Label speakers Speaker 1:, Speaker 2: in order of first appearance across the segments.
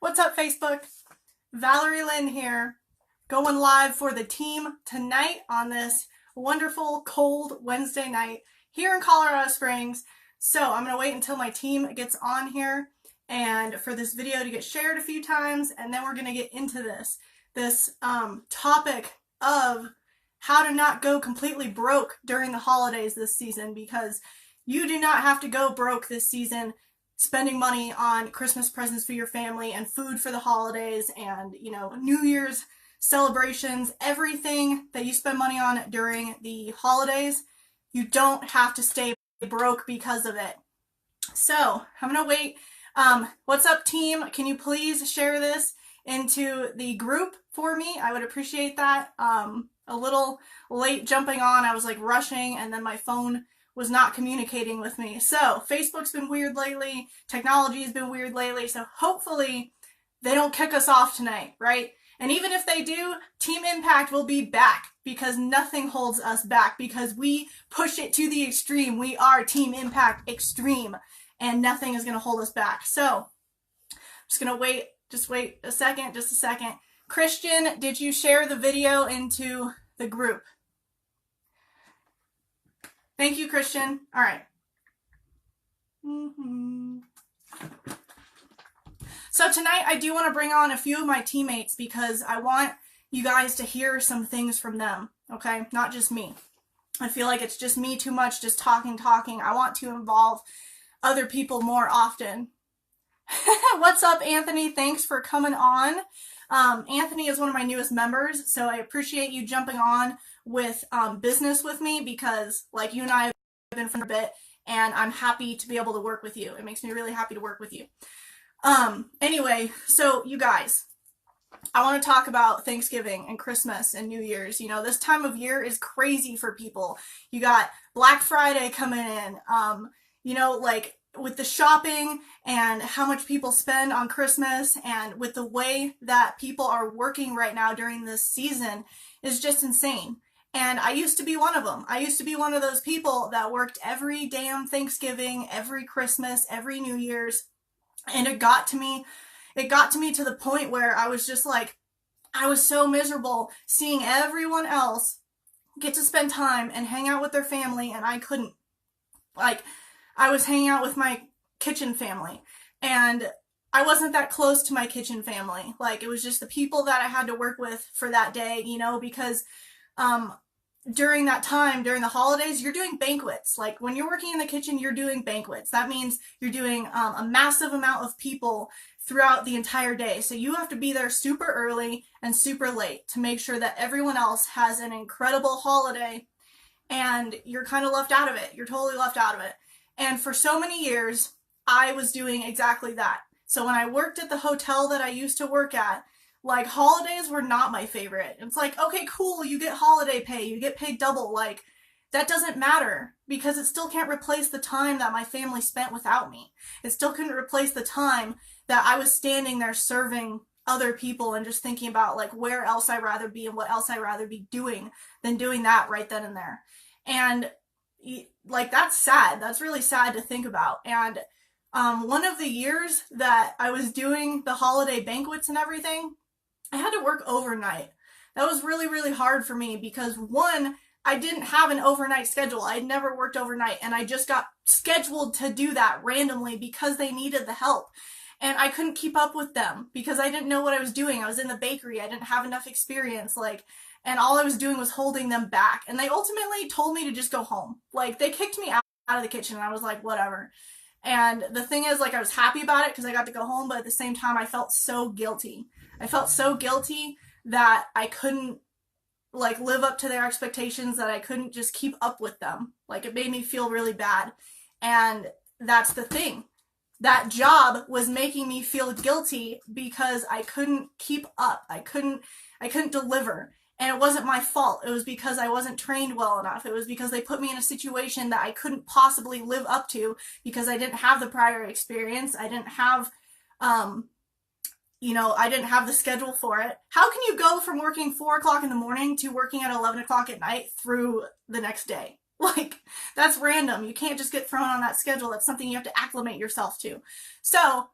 Speaker 1: What's up, Facebook? Valerie Lynn here, going live for the team tonight on this wonderful cold Wednesday night here in Colorado Springs. So I'm going to wait until my team gets on here and for this video to get shared a few times, and then we're going to get into this topic of how to not go completely broke during the holidays this season, because you do not have to go broke this season spending money on Christmas presents for your family and food for the holidays and, New Year's celebrations. Everything that you spend money on during the holidays, you don't have to stay broke because of it. So I'm going to wait. What's up, team? Can you please share this into the group for me? I would appreciate that. A little late jumping on. I was rushing, and then my phone was not communicating with me. So Facebook's been weird lately. Technology has been weird lately. So hopefully they don't kick us off tonight, right? And even if they do, Team Impact will be back, because nothing holds us back, because we push it to the extreme. We are Team Impact Extreme, and nothing is going to hold us back. So I'm just going to wait. Just wait a second. Christian, did you share the video into the group? Thank you, Christian. All right. So tonight I do want to bring on a few of my teammates, because I want you guys to hear some things from them, okay? Not just me. I feel like it's just me too much, just talking. I want to involve other people more often. What's up, Anthony? Thanks for coming on. Anthony is one of my newest members, so I appreciate you jumping on with business with me, because you and I have been for a bit, and I'm happy to be able to work with you. It makes me really happy to work with you. Anyway, so you guys, I want to talk about Thanksgiving and Christmas and New Year's. This time of year is crazy for people. You got Black Friday coming in, with the shopping and how much people spend on Christmas, and with the way that people are working right now during this season is just insane. And I used to be one of them. I used to be one of those people that worked every damn Thanksgiving, every Christmas, every New Year's. And it got to me to the point where I was just I was so miserable seeing everyone else get to spend time and hang out with their family, and I couldn't. I was hanging out with my kitchen family, and I wasn't that close to my kitchen family. It was just the people that I had to work with for that day, because during that time, during the holidays, you're doing banquets. When you're working in the kitchen, you're doing banquets. That means you're doing a massive amount of people throughout the entire day. So you have to be there super early and super late to make sure that everyone else has an incredible holiday, and you're kind of left out of it. You're totally left out of it. And for so many years, I was doing exactly that. So when I worked at the hotel that I used to work at, holidays were not my favorite. It's okay, cool, you get holiday pay, you get paid double. That doesn't matter, because it still can't replace the time that my family spent without me. It still couldn't replace the time that I was standing there serving other people and just thinking about where else I'd rather be and what else I'd rather be doing than doing that right then and there. And that's sad. That's really sad to think about. And one of the years that I was doing the holiday banquets and everything, I had to work overnight. That was really, really hard for me, because one, I didn't have an overnight schedule. I'd never worked overnight, and I just got scheduled to do that randomly because they needed the help. And I couldn't keep up with them because I didn't know what I was doing. I was in the bakery. I didn't have enough experience. And all I was doing was holding them back. And they ultimately told me to just go home. They kicked me out of the kitchen, and I was whatever. And the thing is, I was happy about it because I got to go home, but at the same time, I felt so guilty. I felt so guilty that I couldn't, live up to their expectations, that I couldn't just keep up with them. It made me feel really bad. And that's the thing. That job was making me feel guilty because I couldn't keep up. I couldn't deliver. And it wasn't my fault. It was because I wasn't trained well enough. It was because they put me in a situation that I couldn't possibly live up to, because I didn't have the prior experience. I didn't have, I didn't have the schedule for it. How can you go from working 4 o'clock in the morning to working at 11 o'clock at night through the next day? That's random. You can't just get thrown on that schedule. That's something you have to acclimate yourself to. So,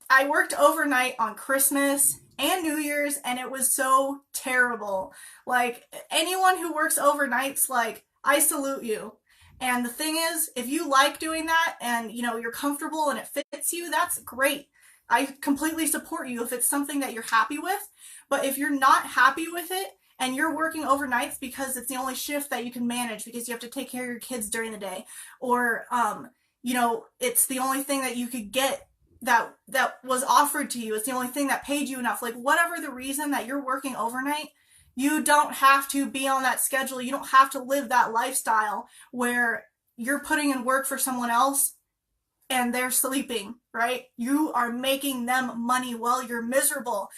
Speaker 1: I worked overnight on Christmas and New Year's, and it was so terrible. Like, anyone who works overnights, like, I salute you. And the thing is, if you like doing that and, you're comfortable and it fits you, that's great. I completely support you if it's something that you're happy with. But if you're not happy with it and you're working overnights because it's the only shift that you can manage because you have to take care of your kids during the day, or, it's the only thing that you could get that was offered to you. It's the only thing that paid you enough. Like, whatever the reason that you're working overnight, you don't have to be on that schedule. You don't have to live that lifestyle where you're putting in work for someone else and they're sleeping, right? You are making them money while you're miserable.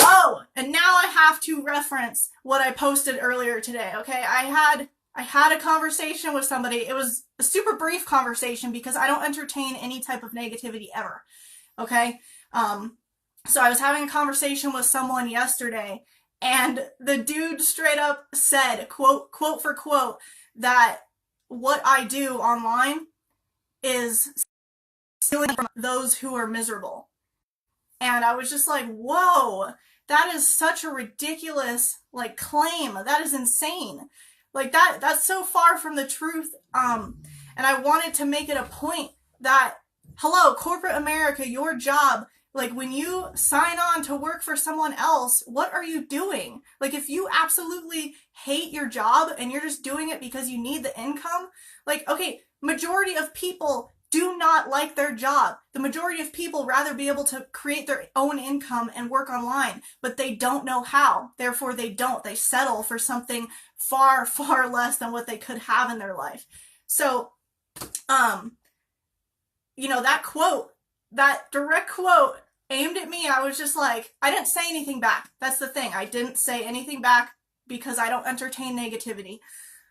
Speaker 1: Oh, and now I have to reference what I posted earlier today, okay? I had a conversation with somebody. It was a super brief conversation because I don't entertain any type of negativity ever, okay? So I was having a conversation with someone yesterday, and the dude straight up said, quote for quote, that what I do online is stealing from those who are miserable. And I was just like, whoa, that is such a ridiculous, like, claim. That is insane. Like, that's so far from the truth. And I wanted to make it a point that, hello, corporate America, your job, like, when you sign on to work for someone else, what are you doing? Like, if you absolutely hate your job and you're just doing it because you need the income, like, okay, majority of people do not like their job. The majority of people rather be able to create their own income and work online, but they don't know how. Therefore, they don't. They settle for something far, far less than what they could have in their life. So, that quote, that direct quote aimed at me, I was just like, I didn't say anything back. That's the thing. I didn't say anything back because I don't entertain negativity.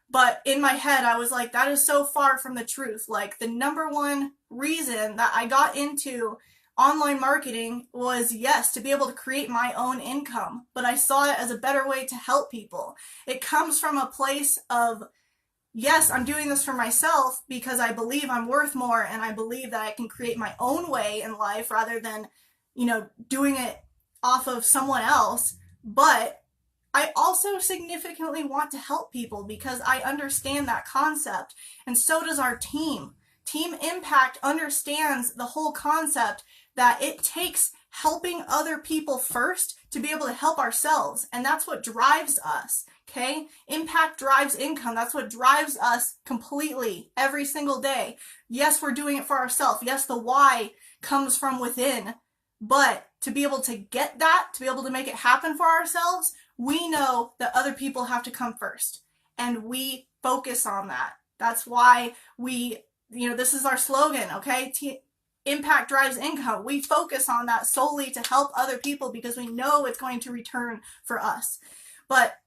Speaker 1: But in my head, I was like, that is so far from the truth. Like, the number one reason that I got into online marketing was, yes, to be able to create my own income. But I saw it as a better way to help people. It comes from a place of, yes, I'm doing this for myself because I believe I'm worth more and I believe that I can create my own way in life rather than, doing it off of someone else. But I also significantly want to help people because I understand that concept, and so does our team. Team Impact understands the whole concept that it takes helping other people first to be able to help ourselves, and that's what drives us, okay? Impact drives income. That's what drives us completely every single day. Yes, we're doing it for ourselves. Yes, the why comes from within, but to be able to get that, to be able to make it happen for ourselves, we know that other people have to come first, and we focus on that. That's why this is our slogan, okay? Impact drives income. We focus on that solely to help other people because we know it's going to return for us. But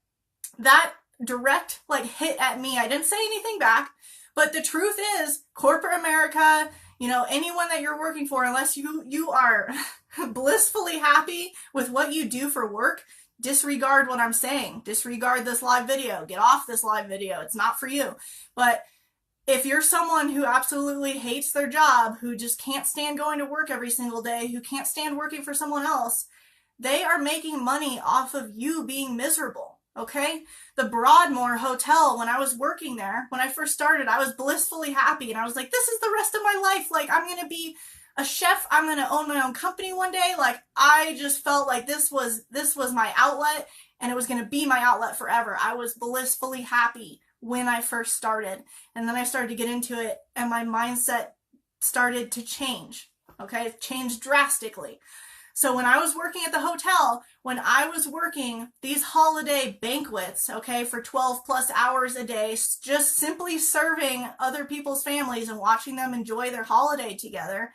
Speaker 1: that direct, hit at me, I didn't say anything back, but the truth is, corporate America, anyone that you're working for, unless you are blissfully happy with what you do for work, disregard what I'm saying. Disregard this live video. Get off this live video. It's not for you. But if you're someone who absolutely hates their job, who just can't stand going to work every single day, who can't stand working for someone else, they are making money off of you being miserable, okay? The Broadmoor Hotel, when I was working there, when I first started, I was blissfully happy, and I was like, this is the rest of my life. Like, I'm going to be a chef. I'm going to own my own company one day. Like, I just felt like this was my outlet, and it was going to be my outlet forever. I was blissfully happy when I first started, and then I started to get into it, and my mindset started to change, okay? It changed drastically. So when I was working at the hotel, when I was working these holiday banquets, okay, for 12 plus hours a day, just simply serving other people's families and watching them enjoy their holiday together,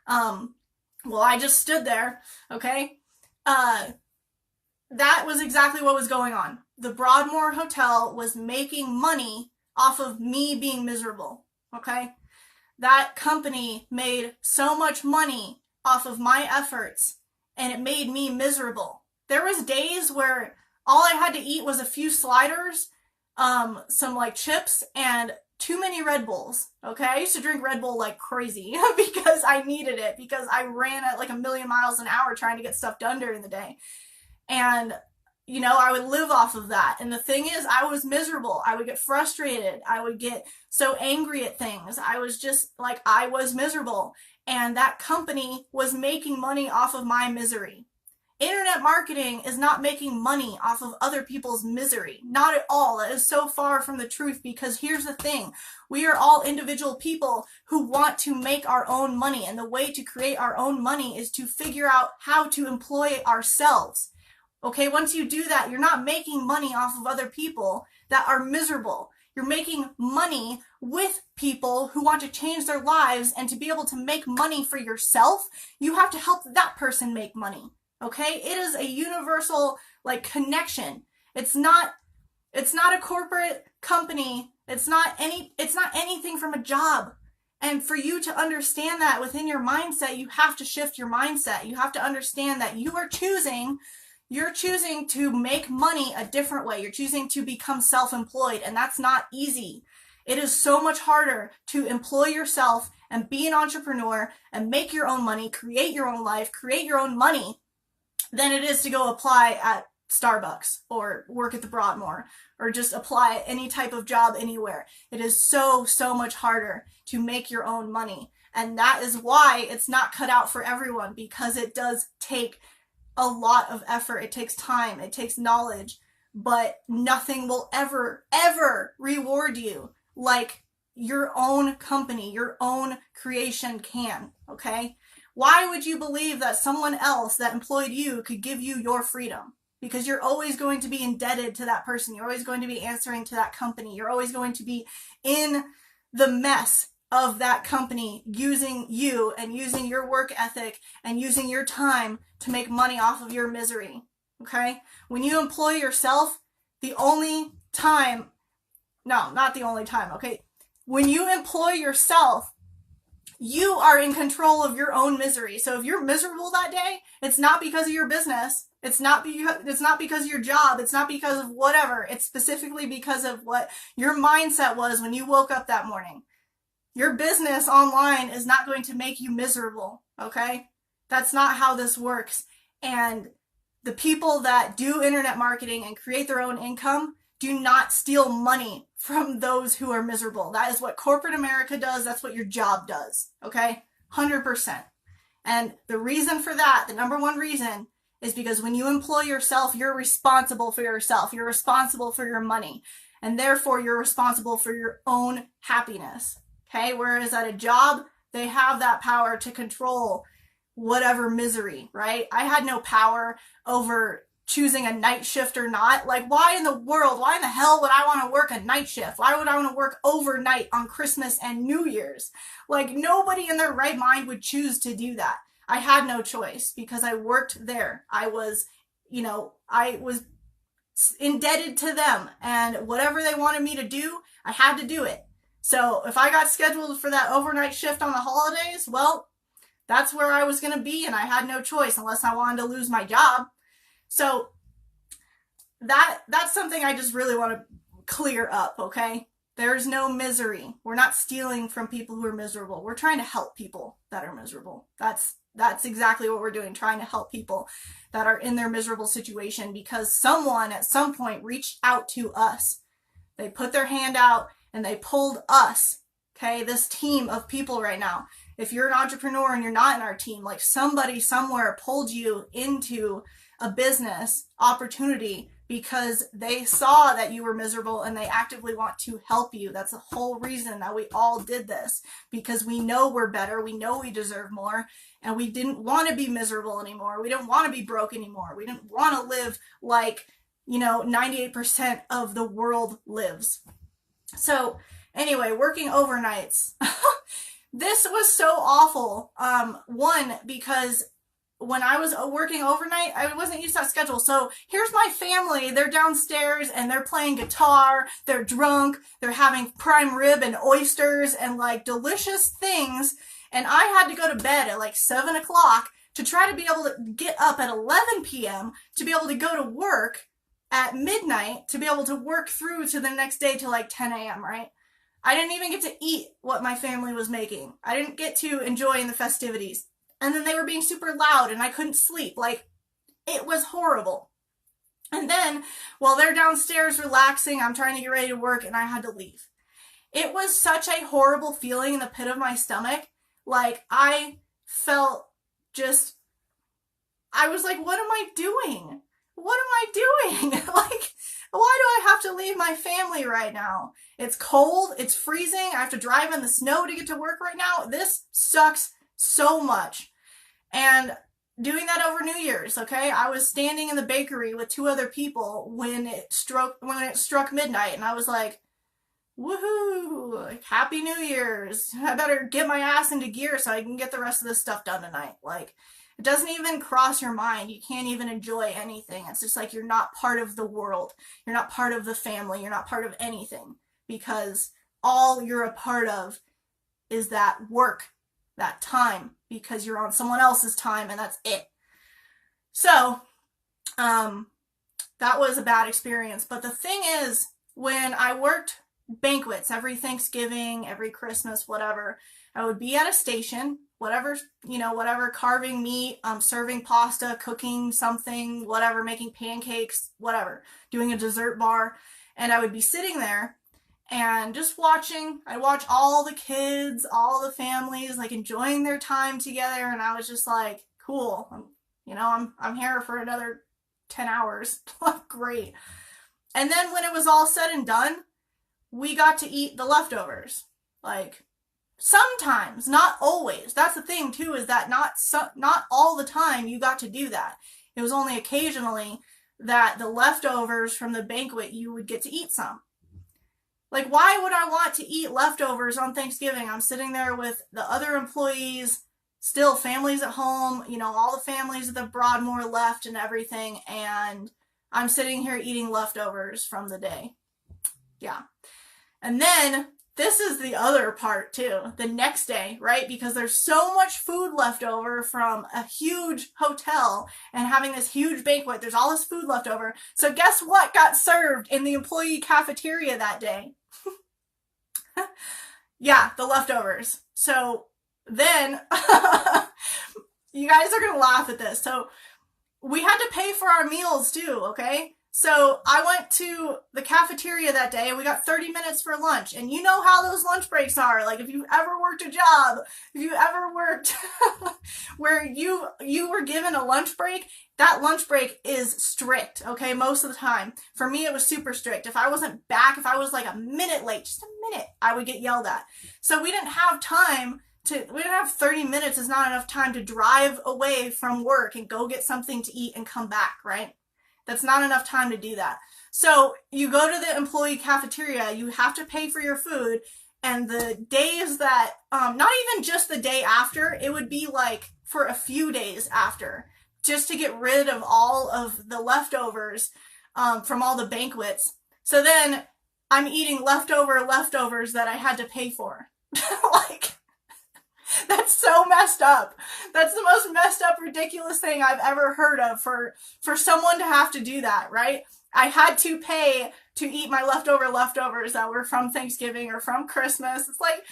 Speaker 1: well, I just stood there, okay? That was exactly what was going on. The Broadmoor Hotel was making money off of me being miserable, okay? That company made so much money off of my efforts, and it made me miserable. There was days where all I had to eat was a few sliders, some chips, and too many Red Bulls, okay? I used to drink Red Bull like crazy because I needed it, because I ran at like 1,000,000 miles an hour trying to get stuff done during the day. And, you know, I would live off of that. And the thing is, I was miserable. I would get frustrated. I would get so angry at things. I was just like, I was miserable. And that company was making money off of my misery. Internet marketing is not making money off of other people's misery. Not at all. It is so far from the truth, because here's the thing. We are all individual people who want to make our own money. And the way to create our own money is to figure out how to employ ourselves. Okay, once you do that, you're not making money off of other people that are miserable. You're making money with people who want to change their lives, and to be able to make money for yourself, you have to help that person make money. Okay? It is a universal like connection. It's not a corporate company. It's not anything from a job. And for you to understand that within your mindset, you have to shift your mindset. You have to understand that you're choosing to make money a different way. You're choosing to become self-employed, and that's not easy. It is so much harder to employ yourself and be an entrepreneur and make your own money, create your own life, create your own money, than it is to go apply at Starbucks or work at the Broadmoor or just apply any type of job anywhere. It is so much harder to make your own money. And that is why it's not cut out for everyone, because it does take a lot of effort. It takes time. It takes knowledge. But nothing will ever reward you like your own company, your own creation can. Okay? Why would you believe that someone else that employed you could give you your freedom? Because you're always going to be indebted to that person. You're always going to be answering to that company. You're always going to be in the mess of that company, using you and using your work ethic and using your time to make money off of your misery. Okay? When you employ yourself, when you employ yourself, you are in control of your own misery. So if you're miserable that day, it's not because of your business. It's not because of your job. It's not because of whatever. It's specifically because of what your mindset was when you woke up that morning. Your business online is not going to make you miserable, okay? That's not how this works. And the people that do internet marketing and create their own income do not steal money from those who are miserable. That is what corporate America does. That's what your job does. Okay? 100%. And the reason for that, the number one reason, is because when you employ yourself, you're responsible for yourself. You're responsible for your money. And therefore, you're responsible for your own happiness. Okay? Whereas at a job, they have that power to control whatever misery, right? I had no power over choosing a night shift or not. Like, why in the hell would I want to work a night shift? Why would I want to work overnight on Christmas and New Year's? Like, nobody in their right mind would choose to do that. I had no choice because I worked there. I was indebted to them, and whatever they wanted me to do, I had to do it. So if I got scheduled for that overnight shift on the holidays, well, that's where I was going to be, and I had no choice unless I wanted to lose my job. So that's something I just really want to clear up, okay? There's no misery. We're not stealing from people who are miserable. We're trying to help people that are miserable. That's exactly what we're doing, trying to help people that are in their miserable situation, because someone at some point reached out to us. They put their hand out and they pulled us, okay? This team of people right now. If you're an entrepreneur and you're not in our team, like somebody somewhere pulled you into a business opportunity because they saw that you were miserable and they actively want to help you. That's the whole reason that we all did this, because we know we're better. We know we deserve more, and we didn't want to be miserable anymore. We didn't want to be broke anymore. We didn't want to live like, 98% of the world lives. So anyway, working overnights. This was so awful. One, because when I was working overnight, I wasn't used to that schedule. So here's my family. They're downstairs and they're playing guitar. They're drunk. They're having prime rib and oysters and like delicious things. And I had to go to bed at like 7 o'clock to try to be able to get up at 11 p.m. to be able to go to work at midnight, to be able to work through to the next day till like 10 a.m., right? I didn't even get to eat what my family was making. I didn't get to enjoy in the festivities. And then they were being super loud and I couldn't sleep. Like, it was horrible. And then, while they're downstairs relaxing, I'm trying to get ready to work and I had to leave. It was such a horrible feeling in the pit of my stomach. Like, I felt just, I was like, what am I doing? What am I doing? Like, why do I have to leave my family right now? It's cold, it's freezing, I have to drive in the snow to get to work right now. This sucks so much. And doing that over New Year's, okay? I was standing in the bakery with 2 other people when it struck midnight, and I was like, woohoo, like, Happy New Year's. I better get my ass into gear so I can get the rest of this stuff done tonight. Like, it doesn't even cross your mind. You can't even enjoy anything. It's just like you're not part of the world. You're not part of the family. You're not part of anything because all you're a part of is that work, that time, because you're on someone else's time and that's it. So, that was a bad experience. But the thing is, when I worked banquets every Thanksgiving, every Christmas, whatever, I would be at a station, whatever, carving meat, serving pasta, cooking something, whatever, making pancakes, whatever, doing a dessert bar. And I would be sitting there and just watching. I watch all the kids, all the families, like, enjoying their time together. And I was just like, cool. I'm here for another 10 hours. Great. And then when it was all said and done, we got to eat the leftovers. Like, sometimes, not always. That's the thing too, is that not all the time you got to do that. It was only occasionally that the leftovers from the banquet, you would get to eat some. Like, why would I want to eat leftovers on Thanksgiving? I'm sitting there with the other employees, still families at home, all the families of the Broadmoor left and everything, and I'm sitting here eating leftovers from the day. Yeah. And then, this is the other part too, the next day, right? Because there's so much food left over from a huge hotel and having this huge banquet. There's all this food left over. So guess what got served in the employee cafeteria that day? Yeah, the leftovers. So then, you guys are going to laugh at this. So we had to pay for our meals too, okay? So I went to the cafeteria that day and we got 30 minutes for lunch. And you know how those lunch breaks are. Like, if you've ever worked a job, if you ever worked where you were given a lunch break, that lunch break is strict, okay, most of the time. For me, it was super strict. If I wasn't back, if I was like a minute late, just a minute, I would get yelled at. So we didn't have time we didn't have 30 minutes is not enough time to drive away from work and go get something to eat and come back, right? That's not enough time to do that. So you go to the employee cafeteria, you have to pay for your food, and the days that, not even just the day after, it would be like for a few days after, just to get rid of all of the leftovers from all the banquets. So then I'm eating leftovers that I had to pay for. Like, that's so messed up. That's the most messed up, ridiculous thing I've ever heard of for someone to have to do that, right? I had to pay to eat my leftovers that were from Thanksgiving or from Christmas. It's like,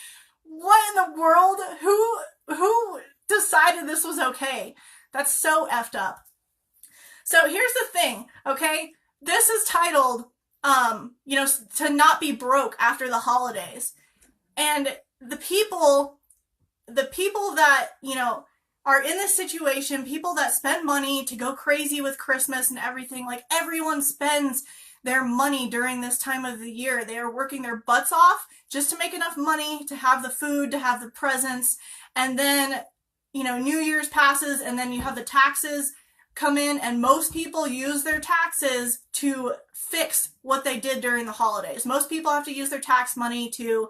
Speaker 1: what in the world? Who decided this was okay? That's so effed up. So here's the thing, okay? This is titled, to not be broke after the holidays. And the people that, are in this situation, people that spend money to go crazy with Christmas and everything, like, everyone spends their money during this time of the year. They are working their butts off just to make enough money to have the food, to have the presents, and then, New Year's passes, and then you have the taxes come in, and most people use their taxes to fix what they did during the holidays. Most people have to use their tax money to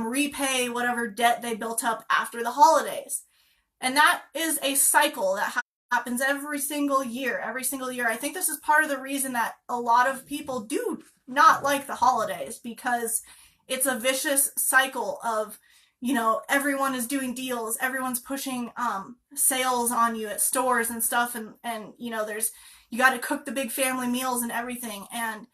Speaker 1: repay whatever debt they built up after the holidays. And that is a cycle that happens every single year. I think this is part of the reason that a lot of people do not like the holidays, because it's a vicious cycle of, everyone is doing deals, everyone's pushing sales on you at stores and stuff, and you got to cook the big family meals and everything. And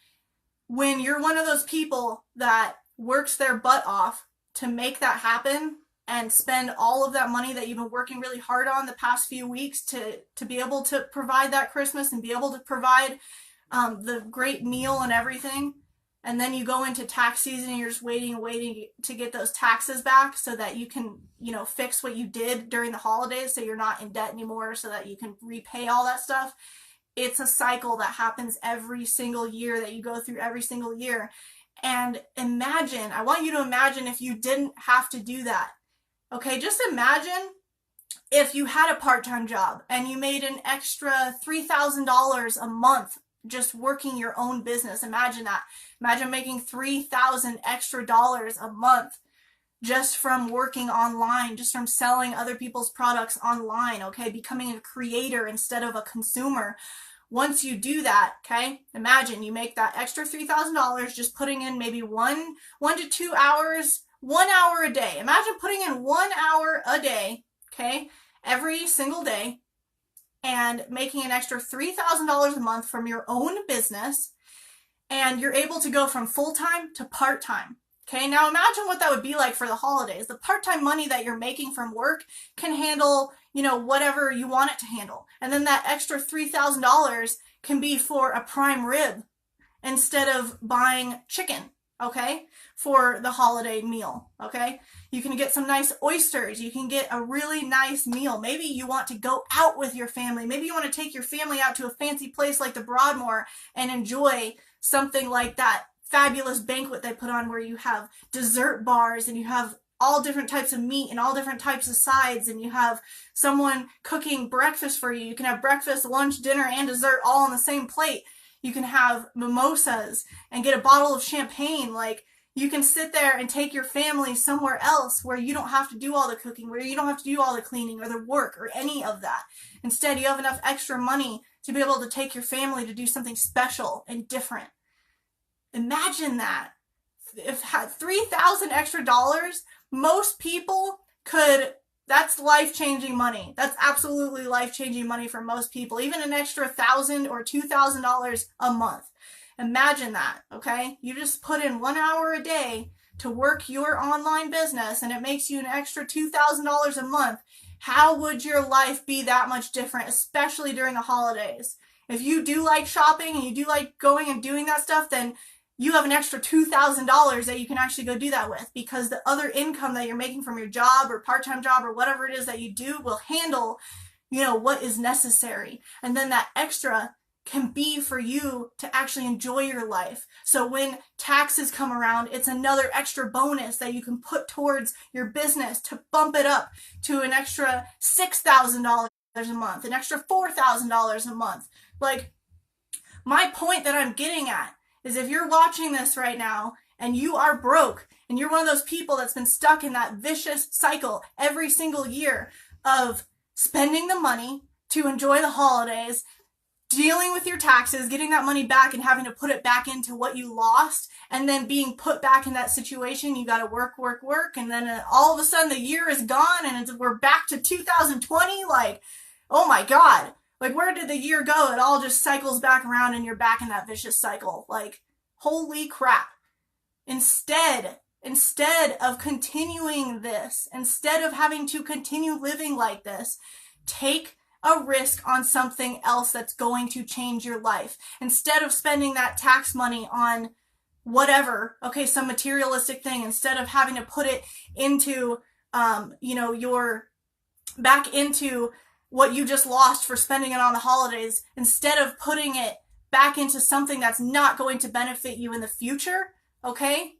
Speaker 1: when you're one of those people that works their butt off to make that happen and spend all of that money that you've been working really hard on the past few weeks to be able to provide that Christmas and be able to provide the great meal and everything. And then you go into tax season and you're just waiting to get those taxes back so that you can, fix what you did during the holidays so you're not in debt anymore, so that you can repay all that stuff. It's a cycle that happens every single year, that you go through every single year. And I want you to imagine if you didn't have to do that. Okay, just imagine if you had a part-time job and you made an extra $3,000 a month just working your own business. Imagine that. Imagine making $3,000 extra a month just from working online, just from selling other people's products online, okay? Becoming a creator instead of a consumer. Once you do that, okay, imagine you make that extra $3,000 just putting in maybe 1 to 2 hours, 1 hour a day. Imagine putting in 1 hour a day, okay, every single day, and making an extra $3,000 a month from your own business, and you're able to go from full-time to part-time. Okay, now imagine what that would be like for the holidays. The part-time money that you're making from work can handle, whatever you want it to handle. And then that extra $3,000 can be for a prime rib instead of buying chicken, okay, for the holiday meal, okay? You can get some nice oysters. You can get a really nice meal. Maybe you want to go out with your family. Maybe you want to take your family out to a fancy place like the Broadmoor and enjoy something like that fabulous banquet they put on where you have dessert bars and you have all different types of meat and all different types of sides, and you have someone cooking breakfast for you. You can have breakfast, lunch, dinner, and dessert all on the same plate. You can have mimosas and get a bottle of champagne. Like, you can sit there and take your family somewhere else where you don't have to do all the cooking, where you don't have to do all the cleaning or the work or any of that. Instead, you have enough extra money to be able to take your family to do something special and different. Imagine that. If had $3,000 extra, most people could, that's life-changing money. That's absolutely life-changing money for most people. Even an extra $1,000 or $2,000 a month. Imagine that, okay? You just put in 1 hour a day to work your online business and it makes you an extra $2,000 a month. How would your life be that much different, especially during the holidays? If you do like shopping and you do like going and doing that stuff, then you have an extra $2,000 that you can actually go do that with, because the other income that you're making from your job or part-time job or whatever it is that you do will handle, what is necessary. And then that extra can be for you to actually enjoy your life. So when taxes come around, it's another extra bonus that you can put towards your business to bump it up to an extra $6,000 a month, an extra $4,000 a month. Like, my point that I'm getting at is, if you're watching this right now and you are broke and you're one of those people that's been stuck in that vicious cycle every single year of spending the money to enjoy the holidays, dealing with your taxes, getting that money back and having to put it back into what you lost, and then being put back in that situation, you got to work, and then all of a sudden the year is gone and we're back to 2020, like, oh my God. Like, where did the year go? It all just cycles back around and you're back in that vicious cycle. Like, holy crap. Instead of continuing this, instead of having to continue living like this, take a risk on something else that's going to change your life. Back of spending that tax money on whatever, okay, some materialistic thing, instead of having to put it into, back into what you just lost for spending it on the holidays, instead of putting it back into something that's not going to benefit you in the future, okay?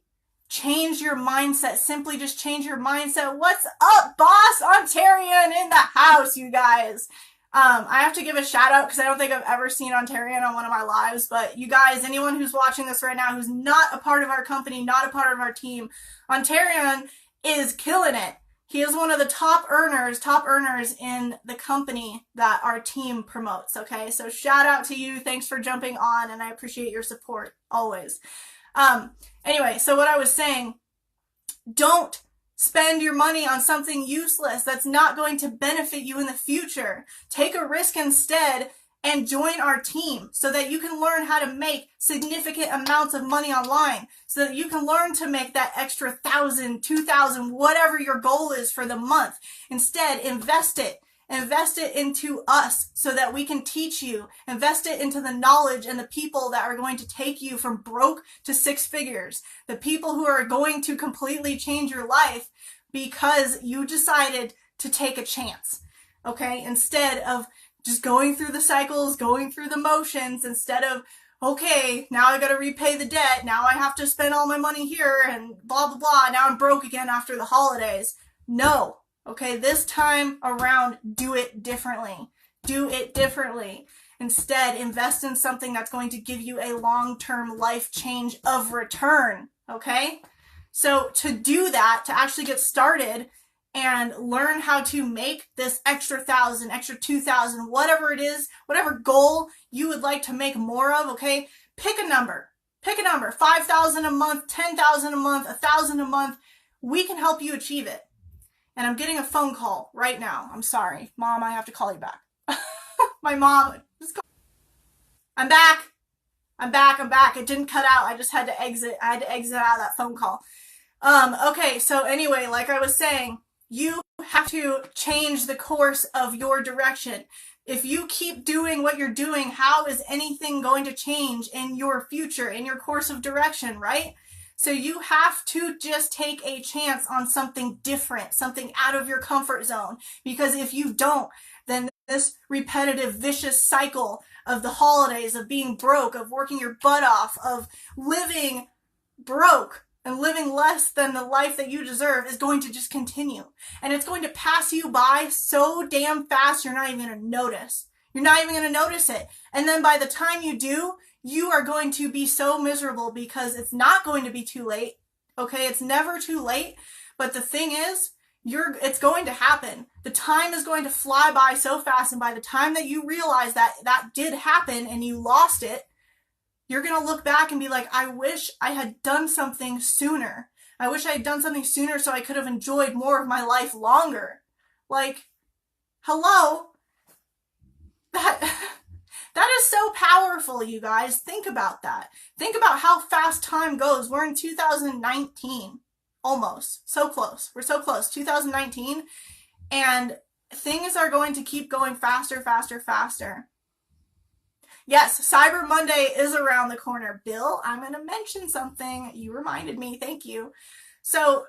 Speaker 1: Change your mindset. Simply just change your mindset. What's up, boss? Ontarian in the house, you guys. I have to give a shout out because I don't think I've ever seen Ontarian on one of my lives, but you guys, anyone who's watching this right now who's not a part of our company, not a part of our team, Ontarian is killing it. He is one of the top earners in the company that our team promotes, okay? So shout out to you. Thanks for jumping on, and I appreciate your support always. Anyway, so what I was saying, don't spend your money on something useless that's not going to benefit you in the future. Take a risk instead and join our team so that you can learn how to make significant amounts of money online, so that you can learn to make that extra 1,000, 2,000, whatever your goal is for the month. Instead, invest it. Invest it into us so that we can teach you. Invest it into the knowledge and the people that are going to take you from broke to 6 figures. The people who are going to completely change your life because you decided to take a chance. Okay? Instead of just going through the cycles, going through the motions, instead of, okay, now I gotta repay the debt, now I have to spend all my money here and blah, blah, blah, now I'm broke again after the holidays. No. Okay, this time around, do it differently. Do it differently. Instead, invest in something that's going to give you a long-term life change of return. Okay? So to do that, to actually get started and learn how to make this extra 1,000, extra 2,000, whatever it is, whatever goal you would like to make more of, okay? Pick a number. Pick a number. 5,000 a month, 10,000 a month, 1,000 a month. We can help you achieve it. And I'm getting a phone call right now. I'm sorry. Mom, I have to call you back. My mom. I'm back. I'm back. It didn't cut out. I just had to exit. I had to exit out of that phone call. Okay, so anyway, like I was saying, you have to change the course of your direction. If you keep doing what you're doing, how is anything going to change in your future, in your course of direction, right? So you have to just take a chance on something different, something out of your comfort zone. Because if you don't, then this repetitive, vicious cycle of the holidays, of being broke, of working your butt off, of living broke and living less than the life that you deserve is going to just continue. And it's going to pass you by so damn fast, you're not even going to notice. You're not even going to notice it. And then by the time you do, you are going to be so miserable because it's not going to be too late. Okay, it's never too late. But the thing is, it's going to happen. The time is going to fly by so fast, and by the time that you realize that that did happen and you lost it, you're going to look back and be like, I wish I had done something sooner. I wish I had done something sooner so I could have enjoyed more of my life longer. Like, hello? That is so powerful, you guys. Think about that. Think about how fast time goes. We're in 2019. Almost. So close. We're so close. 2019. And things are going to keep going faster, faster, faster. Yes, Cyber Monday is around the corner. Bill, I'm going to mention something. You reminded me. Thank you. So,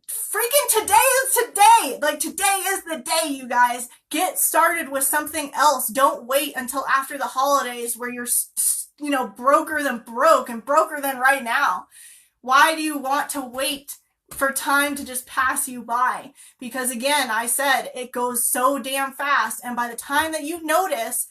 Speaker 1: freaking today is today. Like, today is the day, you guys. Get started with something else. Don't wait until after the holidays where you're, broker than broke and broker than right now. Why do you want to wait for time to just pass you by? Because again, I said, it goes so damn fast. And by the time that you notice,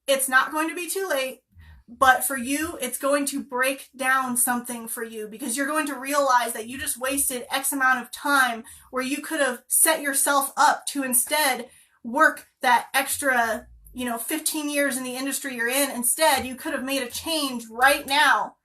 Speaker 1: it's not going to be too late. But for you, it's going to break down something for you, because you're going to realize that you just wasted X amount of time where you could have set yourself up to instead work that extra, 15 years in the industry you're in. Instead, you could have made a change right now.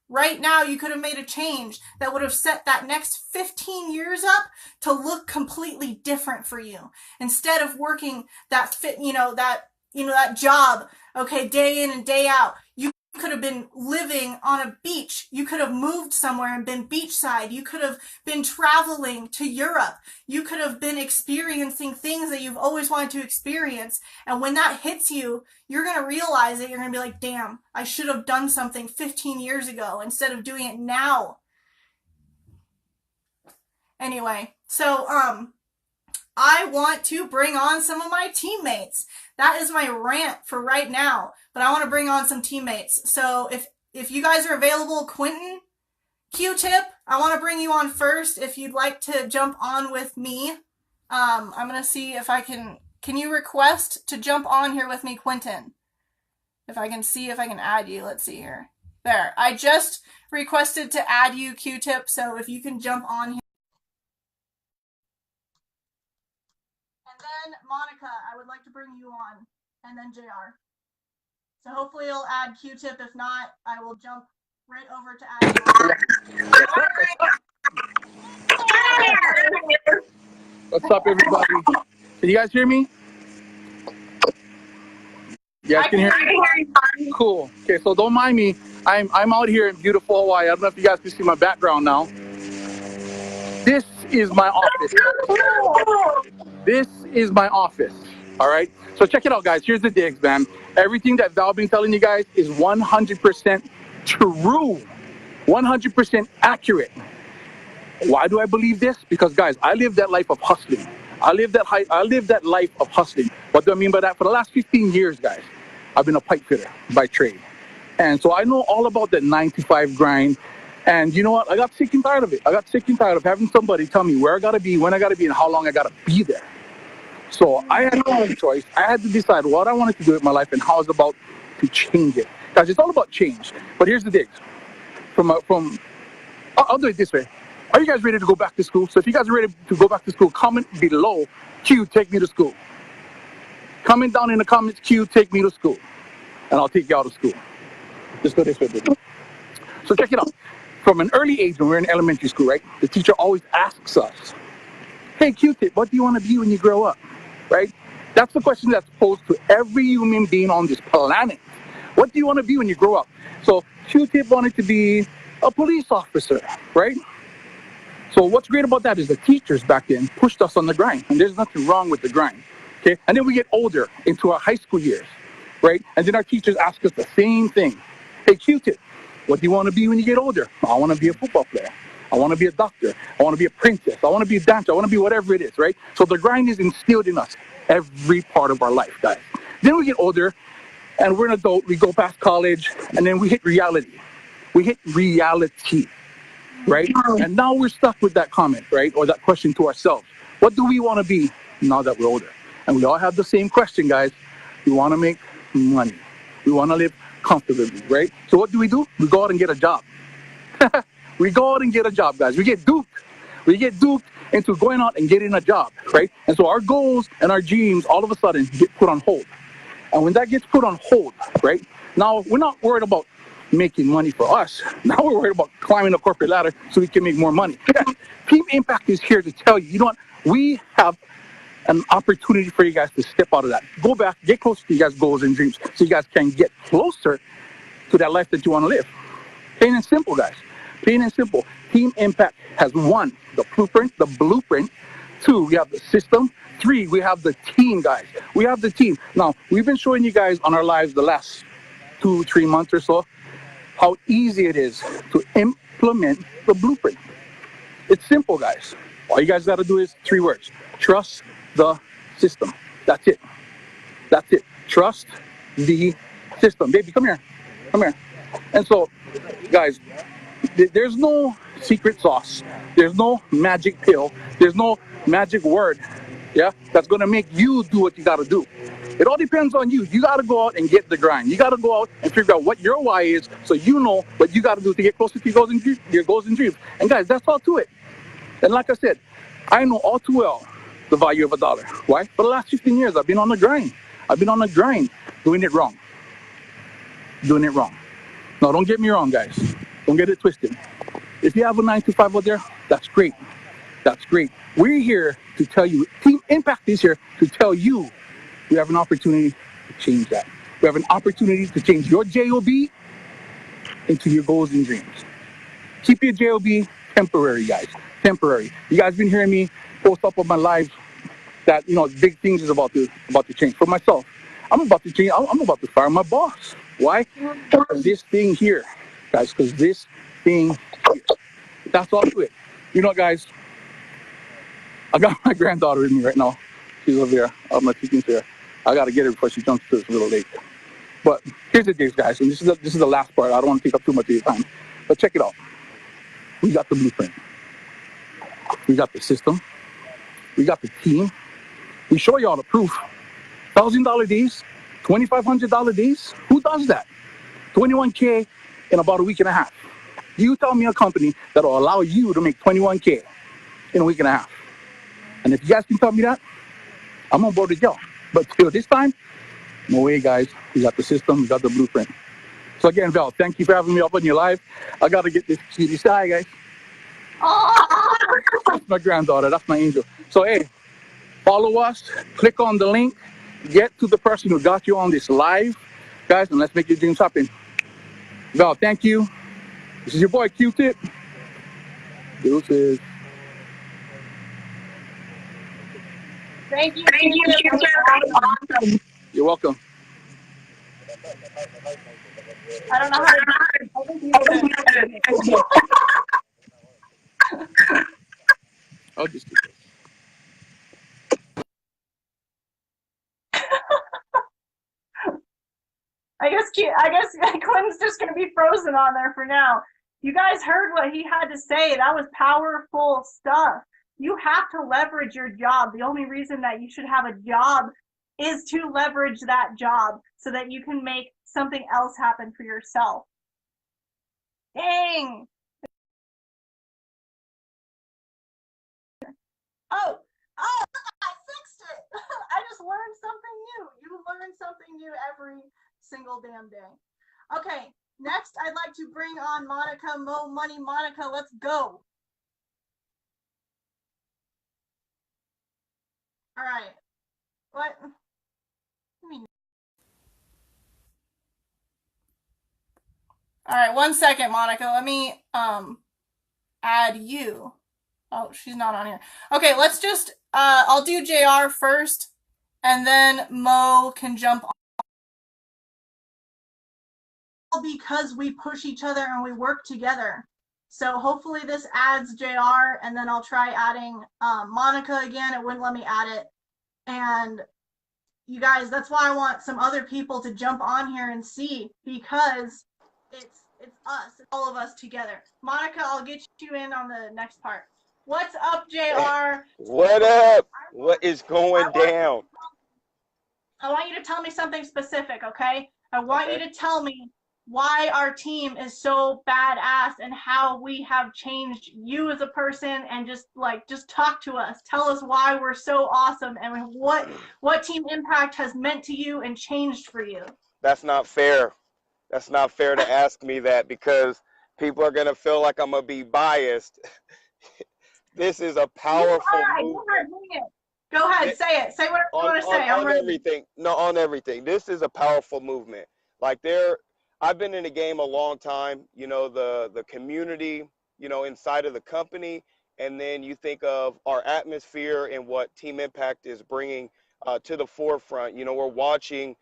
Speaker 1: Right now, you could have made a change that would have set that next 15 years up to look completely different for you. Instead of working that that job, okay, day in and day out, you could have been living on a beach. You could have moved somewhere and been beachside. You could have been traveling to Europe. You could have been experiencing things that you've always wanted to experience. And when that hits you, you're going to realize that you're going to be like, damn, I should have done something 15 years ago instead of doing it now. Anyway, so, I want to bring on some of my teammates. That is my rant for right now, but I want to bring on some teammates. So if you guys are available, Quentin, Q-Tip, I want to bring you on first if you'd like to jump on with me. I'm going to see if I can you request to jump on here with me, Quentin? If I can see if I can add you. Let's see here. There. I just requested to add you, Q-Tip, so if you can jump on here. And then Monica, I would like to bring you on, and then JR. So hopefully it'll add Q-Tip. If not, I will jump right over to add you.
Speaker 2: What's up, everybody? Can you guys hear me? You guys can hear me? Cool. Okay, so don't mind me. I'm out here in beautiful Hawaii. I don't know if you guys can see my background now. This is my office. This is my office. All right. So check it out, guys. Here's the digs, man. Everything that Val been telling you guys is 100% true, 100% accurate. Why do I believe this? Because, guys, I live that life of hustling. I live that life of hustling. What do I mean by that? For the last 15 years, guys, I've been a pipe fitter by trade. And so I know all about that 9 to 5 grind. And you know what? I got sick and tired of it. I got sick and tired of having somebody tell me where I got to be, when I got to be, and how long I got to be there. So I had no choice. I had to decide what I wanted to do with my life and how I was about to change it. Guys, it's all about change. But here's the thing. I'll do it this way. Are you guys ready to go back to school? So if you guys are ready to go back to school, comment below, Q, take me to school. Comment down in the comments, Q, take me to school. And I'll take you out of school. Just go this way, baby. So check it out. From an early age, when we're in elementary school, right, the teacher always asks us, hey, Q-tip, what do you want to be when you grow up? Right? That's the question that's posed to every human being on this planet. What do you want to be when you grow up? So Q-tip wanted to be a police officer, right? So what's great about that is the teachers back then pushed us on the grind, and there's nothing wrong with the grind, okay? And then we get older into our high school years, right? And then our teachers ask us the same thing. Hey, Q-tip, what do you want to be when you get older? I want to be a football player. I want to be a doctor. I want to be a princess. I want to be a dancer. I want to be whatever it is, right? So the grind is instilled in us every part of our life, guys. Then we get older, and we're an adult. We go past college, and then we hit reality. We hit reality. Right? And now we're stuck with that comment, right? Or that question to ourselves. What do we want to be now that we're older? And we all have the same question, guys. We want to make money. We want to live comfortably, right? So what do? We go out and get a job. We go out and get a job, guys. We get duped. We get duped into going out and getting a job, right? And so our goals and our dreams all of a sudden get put on hold. And when that gets put on hold, right? Now we're not worried about making money for us. Now we're worried about climbing the corporate ladder so we can make more money. Team Impact is here to tell you, you know what? We have an opportunity for you guys to step out of that. Go back, get closer to you guys' goals and dreams so you guys can get closer to that life that you want to live. Plain and simple, guys. Plain and simple. Team Impact has 1, the blueprint. 2, we have the system. 3, we have the team, guys. We have the team. Now, we've been showing you guys on our lives the last 2-3 months or so how easy it is to implement the blueprint. It's simple, guys. All you guys got to do is 3 words. Trust the system. That's it. That's it. Trust the system. Baby, come here. Come here. And so, guys, there's no secret sauce. There's no magic pill. There's no magic word, yeah, that's going to make you do what you got to do. It all depends on you. You got to go out and get the grind. You got to go out and figure out what your why is so you know what you got to do to get closer to your goals and dreams. And guys, that's all to it. And like I said, I know all too well the value of $1. Why? For the last 15 years, I've been on the grind. I've been on the grind doing it wrong. Doing it wrong. Now, don't get me wrong, guys. Don't get it twisted. If you have a 9 to 5 out there, that's great. That's great. We're here to tell you, Team Impact is here to tell you we have an opportunity to change that. We have an opportunity to change your JOB into your goals and dreams. Keep your JOB temporary, guys. Temporary. You guys been hearing me post up on my lives that, you know, big things is about to change. For myself, I'm about to change. I'm about to fire my boss. Why? Because this thing here, guys, because this thing here. That's all to it. You know, guys, I got my granddaughter with me right now. She's over there. My teaching chair. I got to get her before she jumps to this little lake. But here's the deal, guys, and this is the last part. I don't want to take up too much of your time. But check it out. We got the blueprint. We got the system. We got the team. We show y'all the proof. $1,000 days, $2,500 days. Who does that? 21K in about a week and a half. You tell me a company that will allow you to make 21K in a week and a half. And if you guys can tell me that, I'm on board with y'all. But till this time, no way, guys. We got the system. We got the blueprint. So again, Val, thank you for having me up on your live. I got to get this cutie. Say hi, guys. That's my granddaughter. That's my angel. So, hey, follow us. Click on the link. get to the person who got you on this live, guys, and let's make your dreams happen. Val, thank you. This is your boy Q-Tip. Deuces.
Speaker 1: Thank you,
Speaker 3: Thank you,
Speaker 1: Q-Tip. That was awesome.
Speaker 3: awesome.
Speaker 2: You're welcome.
Speaker 1: I don't know how to do it. I think you did.
Speaker 2: I'll just do this.
Speaker 1: I guess Quinn's just gonna be frozen on there for now. You guys heard what he had to say. That was powerful stuff. You have to leverage your job. The only reason that you should have a job is to leverage that job so that you can make something else happen for yourself. Dang. Oh, I fixed it. I just learned something new. You learn something new every single damn day. Okay, next I'd like to bring on Monica Mo Money. Monica, let's go. All right. What? All right, 1 second, Monica. Let me add you. Oh, she's not on here. Okay, let's just I'll do JR first, and then Mo can jump on. Because we push each other and we work together. So hopefully this adds JR, and then I'll try adding Monica again. It wouldn't let me add it. And you guys, that's why I want some other people to jump on here and see, because it's us, it's all of us together. Monica, I'll get you in on the next part. What's up, JR?
Speaker 4: What up? What is going down?
Speaker 1: I want you to tell me something specific, okay? I want you to tell me why our team is so badass and how we have changed you as a person, and just talk to us. Tell us why we're so awesome and what Team Impact has meant to you and changed for you.
Speaker 4: That's not fair. That's not fair to ask me that, because people are going to feel like I'm going to be biased. This is a powerful movement.
Speaker 1: Go ahead, say it. Say what you want to say.
Speaker 4: On everything. No, on everything. This is a powerful movement. I've been in the game a long time, the community, inside of the company. And then you think of our atmosphere and what Team Impact is bringing to the forefront. We're watching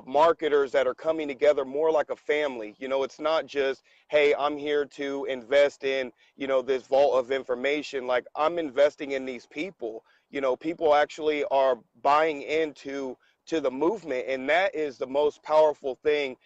Speaker 4: marketers that are coming together more like a family. It's not just, hey, I'm here to invest in, this vault of information. Like, I'm investing in these people. People actually are buying into the movement, and that is the most powerful thing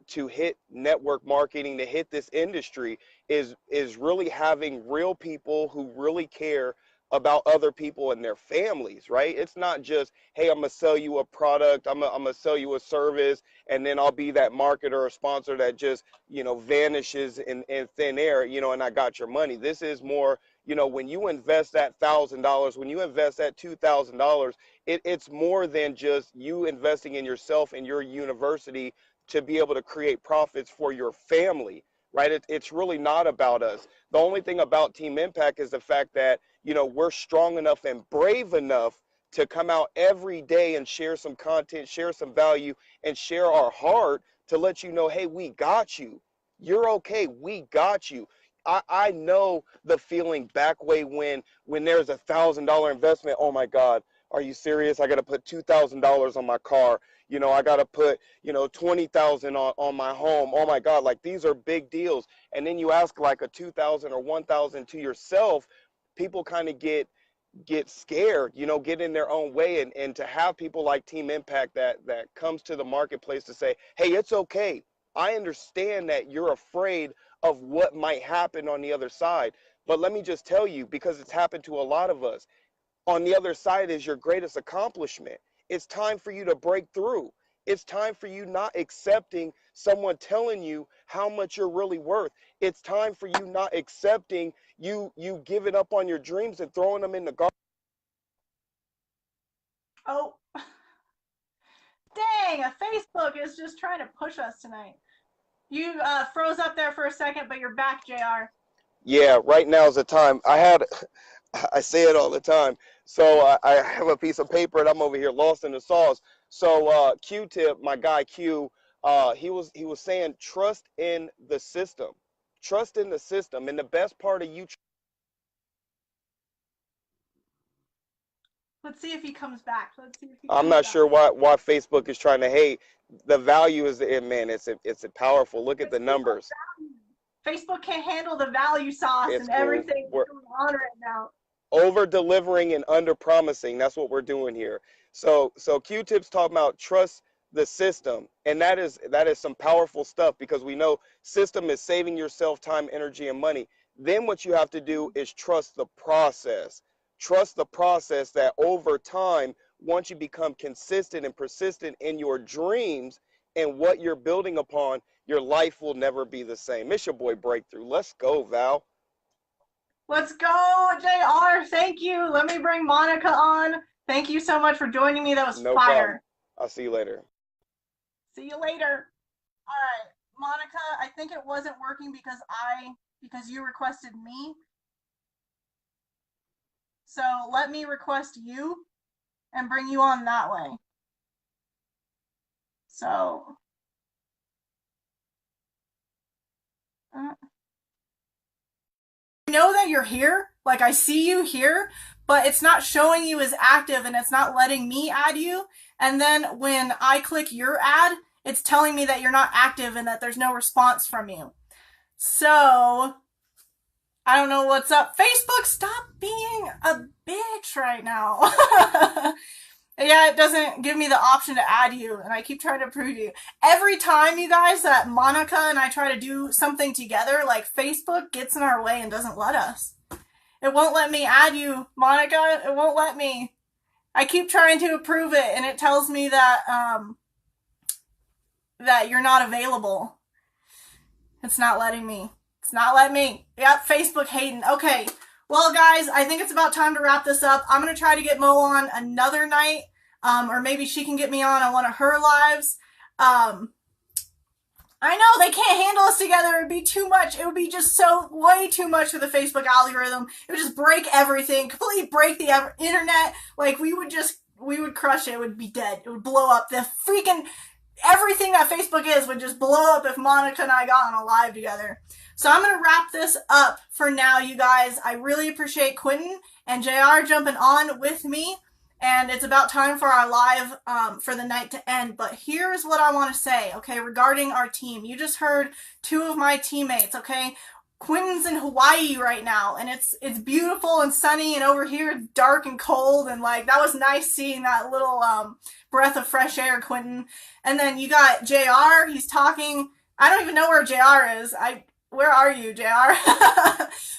Speaker 4: to hit network marketing, to hit this industry, is really having real people who really care about other people and their families, right? It's not just, hey, I'm gonna sell you a product, I'm gonna sell you a service, and then I'll be that marketer or sponsor that just, vanishes in thin air, and I got your money. This is more, when you invest that $1,000, when you invest that $2,000, it's more than just you investing in yourself and your university to be able to create profits for your family, right? It's really not about us. The only thing about Team Impact is the fact that, we're strong enough and brave enough to come out every day and share some content, share some value, and share our heart to let you know, hey, we got you. You're okay. We got you. I know the feeling back way when there's $1,000 investment. Oh my God, are you serious? I got to put $2,000 on my car. I got to put, 20,000 on my home. Oh my God, like, these are big deals. And then you ask like a 2,000 or 1,000 to yourself, people kind of get scared, get in their own way. And to have people like Team Impact that comes to the marketplace to say, hey, it's okay. I understand that you're afraid of what might happen on the other side. But let me just tell you, because it's happened to a lot of us, on the other side is your greatest accomplishment. It's time for you to break through. It's time for you not accepting someone telling you how much you're really worth. It's time for you not accepting you giving up on your dreams and throwing them in the garbage.
Speaker 1: Oh, dang, Facebook is just trying to push us tonight. You froze up there for a second, but you're back, JR.
Speaker 4: Yeah, right now is the time. I say it all the time. So I have a piece of paper and I'm over here lost in the sauce. So Q-Tip, my guy Q, he was saying trust in the system, trust in the system, and the best part of you.
Speaker 1: Let's see if he comes back. Let's see if he
Speaker 4: I'm
Speaker 1: comes
Speaker 4: not
Speaker 1: back.
Speaker 4: sure why Facebook is trying to hate. The value is man, it's a powerful. Look at the numbers.
Speaker 1: Facebook can't handle the value sauce
Speaker 4: It's
Speaker 1: and
Speaker 4: cool.
Speaker 1: everything
Speaker 4: We're
Speaker 1: that's going on right now.
Speaker 4: over delivering and under promising. That's what we're doing here. So Q-Tip's talking about trust the system, and that is some powerful stuff, because we know system is saving yourself time, energy, and money. Then what you have to do is trust the process. Trust the process that over time, once you become consistent and persistent in your dreams and what you're building upon, your life will never be the same. It's your boy Breakthrough. Let's go, Val.
Speaker 1: Let's go, JR. Thank you. Let me bring Monica on. Thank you so much for joining me. That was
Speaker 4: No problem.
Speaker 1: fire.
Speaker 4: I'll see you later.
Speaker 1: See you later. All right, Monica, I think it wasn't working because you requested me. So let me request you and bring you on that way. So I know that you're here, like I see you here, but it's not showing you as active and it's not letting me add you. And then when I click your ad, it's telling me that you're not active and that there's no response from you. So I don't know what's up. Facebook, stop being a bitch right now. Yeah, it doesn't give me the option to add you, and I keep trying to approve you. Every time, you guys, that Monica and I try to do something together, like Facebook gets in our way and doesn't let us. It won't let me add you, Monica. It won't let me. I keep trying to approve it, and it tells me that that you're not available. It's not letting me. It's not letting me. Yep, Facebook hating. Okay. Well, guys, I think it's about time to wrap this up. I'm going to try to get Mo on another night, or maybe she can get me on one of her lives. I know they can't handle us together. It would be too much. It would be just so way too much for the Facebook algorithm. It would just break everything, completely break the internet. Like we would crush it. It would be dead. It would blow up. The freaking everything that Facebook is would just blow up if Monica and I got on a live together. So I'm going to wrap this up for now, you guys. I really appreciate Quentin and JR jumping on with me. And it's about time for our live for the night to end. But here's what I want to say, okay, regarding our team. You just heard two of my teammates, okay? Quentin's in Hawaii right now, and it's beautiful and sunny, and over here it's dark and cold, and like that was nice seeing that little breath of fresh air, Quentin. And then you got JR. He's talking. I don't even know where JR is. Where are you, JR?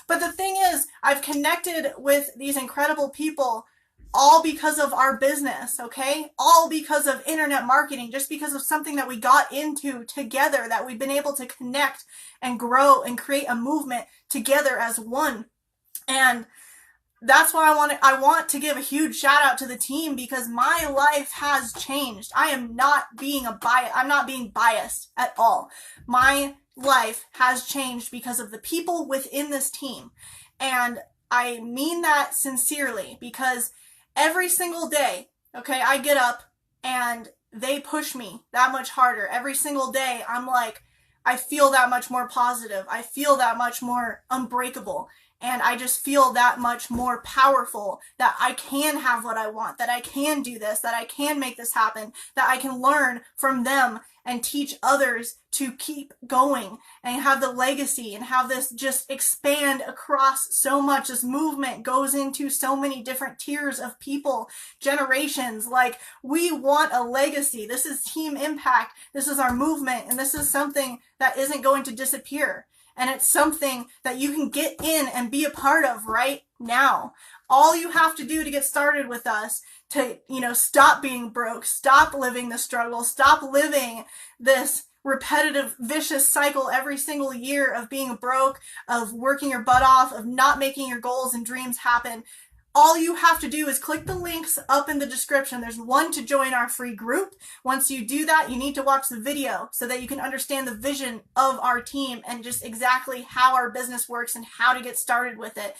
Speaker 1: But the thing is, I've connected with these incredible people all because of our business, okay? All because of internet marketing, just because of something that we got into together, that we've been able to connect and grow and create a movement together as one. And that's why I want to give a huge shout out to the team, because my life has changed. I'm not being biased at all. My life has changed because of the people within this team. And I mean that sincerely, because every single day, okay, I get up and they push me that much harder. Every single day, I'm like, I feel that much more positive. I feel that much more unbreakable. And I just feel that much more powerful, that I can have what I want, that I can do this, that I can make this happen, that I can learn from them and teach others to keep going and have the legacy and have this just expand across so much. This movement goes into so many different tiers of people, generations. Like, we want a legacy. This is team impact. This is our movement. And this is something that isn't going to disappear. And it's something that you can get in and be a part of right now. All you have to do to get started with us, to, stop being broke, stop living the struggle, stop living this repetitive, vicious cycle every single year of being broke, of working your butt off, of not making your goals and dreams happen. All you have to do is click the links up in the description. There's one to join our free group. Once you do that, you need to watch the video so that you can understand the vision of our team and just exactly how our business works and how to get started with it.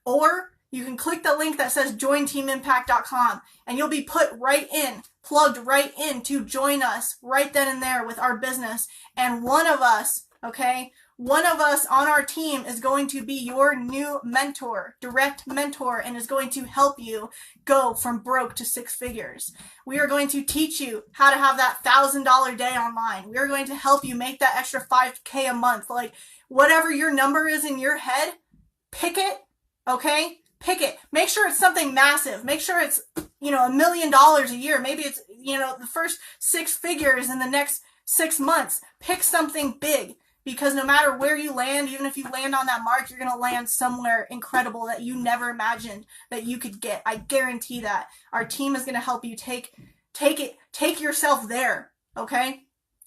Speaker 1: Or You can click the link that says jointeamimpact.com and you'll be put right in, plugged right in to join us right then and there with our business. And one of us, okay, one of us on our team is going to be your new mentor, direct mentor, and is going to help you go from broke to six figures. We are going to teach you how to have that $1,000 day online. We are going to help you make that extra $5K a month. Like whatever your number is in your head, pick it, okay? Pick it. Make sure it's something massive. Make sure it's, $1 million a year. Maybe it's, the first six figures in the next 6 months. Pick something big, because no matter where you land, even if you land on that mark, you're going to land somewhere incredible that you never imagined that you could get. I guarantee that. Our team is going to help you take yourself there. Okay.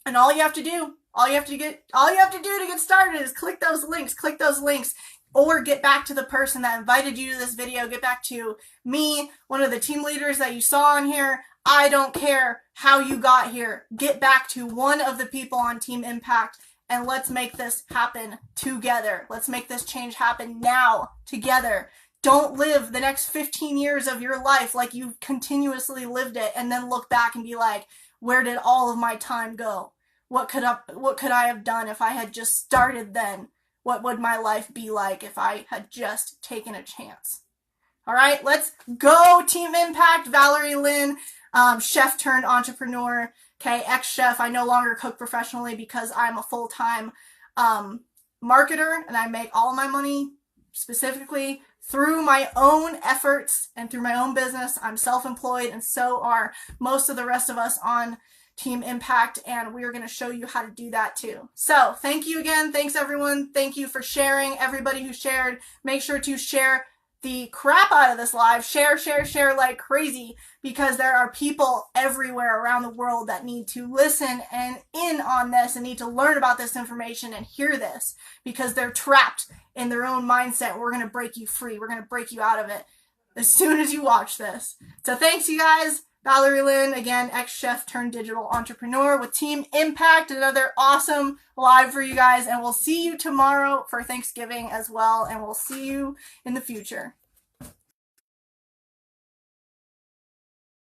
Speaker 1: And all you have to do to get started is click those links. Or get back to the person that invited you to this video. Get back to me, one of the team leaders that you saw on here. I don't care how you got here. Get back to one of the people on Team Impact and let's make this happen together. Let's make this change happen now together. Don't live the next 15 years of your life like you continuously lived it and then look back and be like, where did all of my time go? What could I have done if I had just started then? What would my life be like if I had just taken a chance? All right, let's go Team Impact. Valerie Lynn, chef turned entrepreneur. Okay, ex-chef. I no longer cook professionally because I'm a full-time marketer and I make all my money specifically through my own efforts and through my own business. I'm self-employed and so are most of the rest of us on Team Impact, and we're going to show you how to do that too. So thank you again. Thanks everyone. Thank you for sharing. Everybody who shared, make sure to share the crap out of this live. Share like crazy, because there are people everywhere around the world that need to listen and in on this and need to learn about this information and hear this, because they're trapped in their own mindset. We're going to break you free. We're going to break you out of it as soon as you watch this. So thanks you guys. Valerie Lynn, again, ex-chef turned digital entrepreneur with Team Impact. Another awesome live for you guys. And we'll see you tomorrow for Thanksgiving as well. And we'll see you in the future.